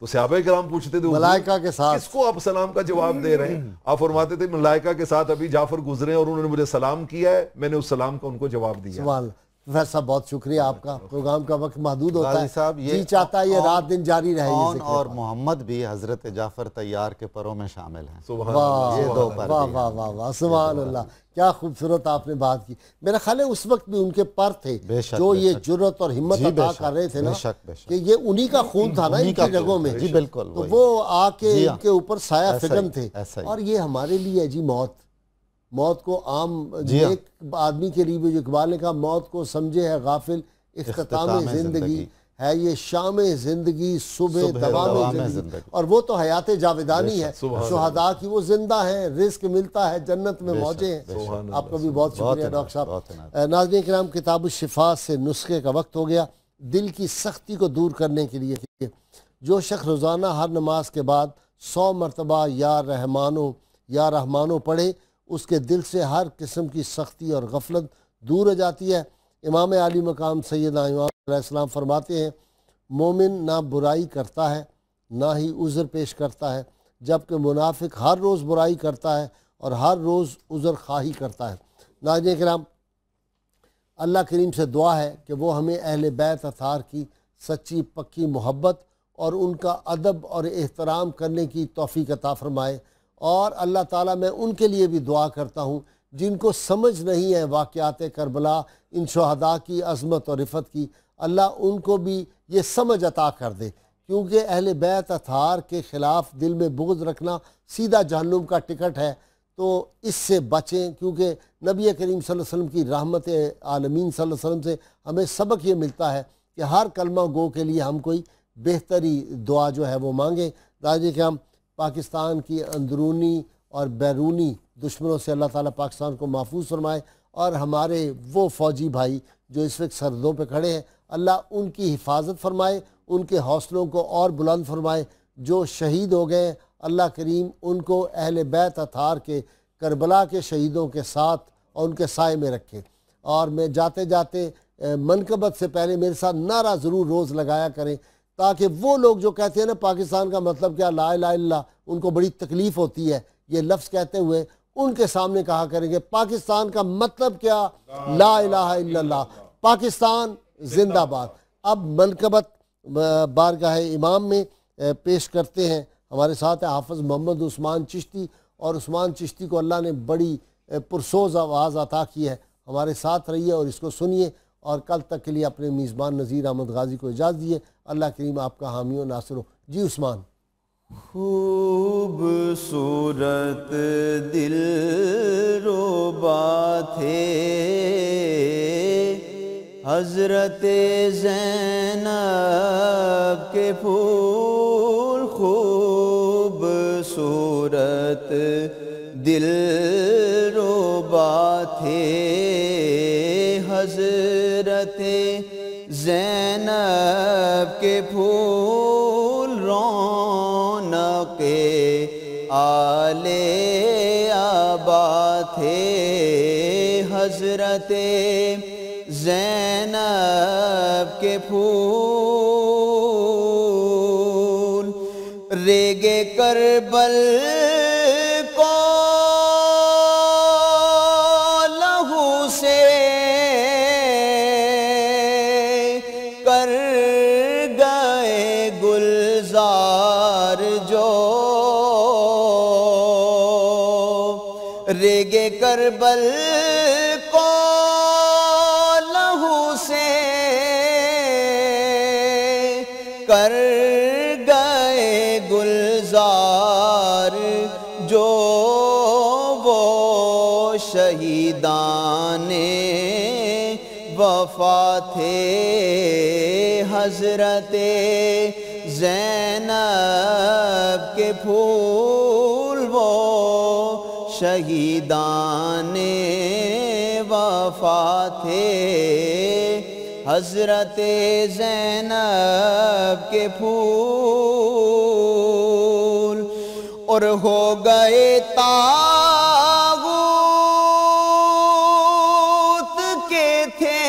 تو صحابہ کرام پوچھتے تھے ملائکہ کے ساتھ، کس کو آپ سلام کا جواب دے رہے ہیں؟ آپ فرماتے تھے ملائکہ کے ساتھ ابھی جعفر گزرے اور انہوں نے مجھے سلام کیا ہے، میں نے اس سلام کا ان کو جواب دیا۔ سبحان اللہ۔ پروفیسر صاحب بہت شکریہ آپ کا، پروگرام کا وقت محدود ہوتا غازی ہے، صاحب جی چاہتا ہے یہ رات دن جاری رہے یہ اون ذکر اور پاک۔ محمد بھی حضرت جعفر طیار کے پروں میں شامل ہیں۔ سبحان واہ یہ دو پر واہ بھی واہ واہ واہ، سبحان اللہ، کیا خوبصورت آپ نے بات کی۔ میرا خیال ہے اس وقت بھی ان کے پر تھے بے شک، جو بے یہ شک، جرت اور ہمت جی بے عطا شک، کر رہے تھے نا، بے شک، بے شک، کہ یہ انہی کا خون تھا نا ان کی رگوں میں، جی بالکل تو وہی۔ وہ آ کے جی ان ہاں، کے اوپر سایہ ایسا فگن ہی، تھے، ایسا ہی۔ اور یہ ہمارے لیے ہے جی موت کو عام جی ہاں۔ ایک آدمی کے لیے بھی، جو اقبال نے کہا موت کو سمجھے ہے غافل اختتام زندگی ہے، یہ شام زندگی صبح دوام زندگی، اور وہ تو حیات جاودانی ہے، شہداء کی وہ زندہ ہیں، رزق ملتا ہے جنت میں موجیں ہیں۔ آپ کا بھی بہت شکریہ ڈاکٹر صاحب۔ ناظرین کرام، کتاب الشفا سے نسخے کا وقت ہو گیا۔ دل کی سختی کو دور کرنے کے لیے جو شخص روزانہ ہر نماز کے بعد 100 مرتبہ یا رحمانو پڑھے، اس کے دل سے ہر قسم کی سختی اور غفلت دور ہو جاتی ہے۔ امام عالی مقام سیدنا امام علیہ السلام فرماتے ہیں مومن نہ برائی کرتا ہے نہ ہی عذر پیش کرتا ہے، جبکہ منافق ہر روز برائی کرتا ہے اور ہر روز عذر خواہی کرتا ہے۔ ناظرین کرام، اللہ کریم سے دعا ہے کہ وہ ہمیں اہل بیت اطہار کی سچی پکی محبت اور ان کا ادب اور احترام کرنے کی توفیق عطا فرمائے، اور اللہ تعالیٰ میں ان کے لیے بھی دعا کرتا ہوں جن کو سمجھ نہیں ہے واقعات کربلا، ان شہداء کی عظمت اور رفت کی، اللہ ان کو بھی یہ سمجھ عطا کر دے، کیونکہ اہل بیت اطہار کے خلاف دل میں بغض رکھنا سیدھا جہنم کا ٹکٹ ہے، تو اس سے بچیں، کیونکہ نبی کریم صلی اللہ علیہ وسلم کی رحمت عالمین صلی اللہ علیہ وسلم سے ہمیں سبق یہ ملتا ہے کہ ہر کلمہ گو کے لیے ہم کوئی بہتری دعا جو ہے وہ مانگیں۔ ناظرین کرام، پاکستان کی اندرونی اور بیرونی دشمنوں سے اللہ تعالیٰ پاکستان کو محفوظ فرمائے، اور ہمارے وہ فوجی بھائی جو اس وقت سرحدوں پہ کھڑے ہیں، اللہ ان کی حفاظت فرمائے، ان کے حوصلوں کو اور بلند فرمائے۔ جو شہید ہو گئے، اللہ کریم ان کو اہل بیت اطہار کے کربلا کے شہیدوں کے ساتھ اور ان کے سائے میں رکھے۔ اور میں جاتے جاتے منقبت سے پہلے میرے ساتھ نعرہ ضرور روز لگایا کریں، تاکہ وہ لوگ جو کہتے ہیں نا پاکستان کا مطلب کیا لا الہ الا اللہ، ان کو بڑی تکلیف ہوتی ہے یہ لفظ کہتے ہوئے، ان کے سامنے کہا کریں گے پاکستان کا مطلب کیا، لا الہ الا اللہ، پاکستان زندہ باد۔ اب منقبت بارگاہ امام میں پیش کرتے ہیں، ہمارے ساتھ ہے حافظ محمد عثمان چشتی، اور عثمان چشتی کو اللہ نے بڑی پرسوز آواز عطا کی ہے، ہمارے ساتھ رہیے اور اس کو سنیے، اور کل تک کے لیے اپنے میزبان نذیر احمد غازی کو اجازت دیے۔ اللہ کریم آپ کا حامی و ناصر ہو۔ جی عثمان۔ خوبصورت دل ربا تھے حضرت زینب کے پھول، خوبصورت دل ربا تھے حضرت زینب کے پھول، رونق آل عبا تھے حضرت زینب کے پھول، ریگ کربل کو لہو سے کر کربل کو لہو سے کر گئے گلزار جو وہ شہیدان وفا تھے حضرت زینب کے پھول وہ شہیدان وفا تھے حضرت زینب کے پھول اور ہو گئے تاغوت کے تھے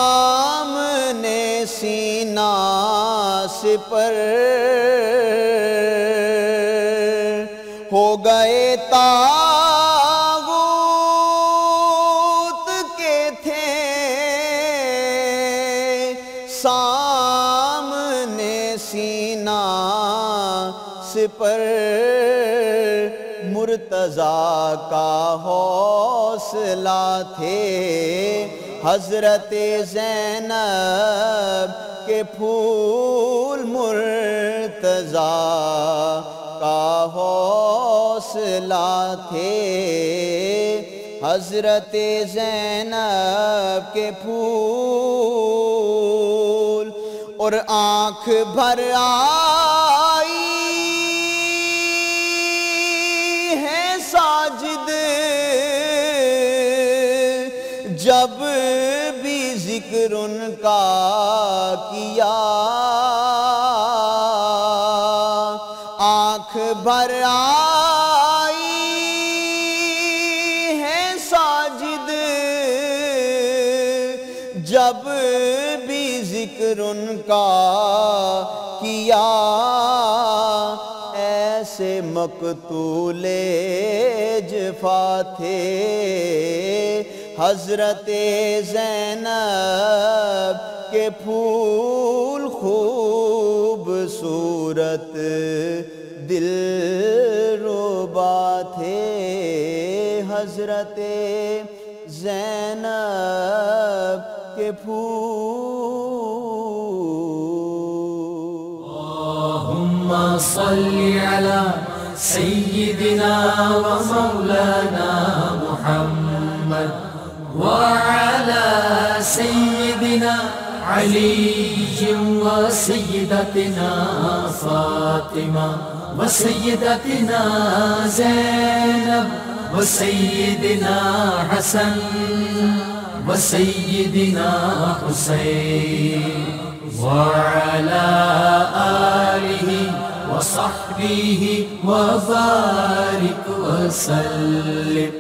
سامنے سینہ سپر ہو گئے تاغوت کے تھے سامنے سینہ سپر مرتضیٰ کا حوصلہ تھے حضرت زینب کے پھول مرتضیٰ کا حوصلہ تھے حضرت زینب کے پھول اور آنکھ بھر آئی ہے ساجد جب بھی ذکر ان کا کیا آنکھ بھر آئی ہے ساجد جب بھی ذکر ان کا کیا ایسے مقتول جفا تھے حضرت زینب کے پھول خوبصورت دل ربا تھے حضرت زینب کے پھول اللہم صلی علی سیدنا و مولانا محمد وعلى سيدنا علي وسيدتنا فاطمة وسيدتنا زينب وسيدنا حسن وسيدنا حسين وعلى آله وصحبه وبارك وسلم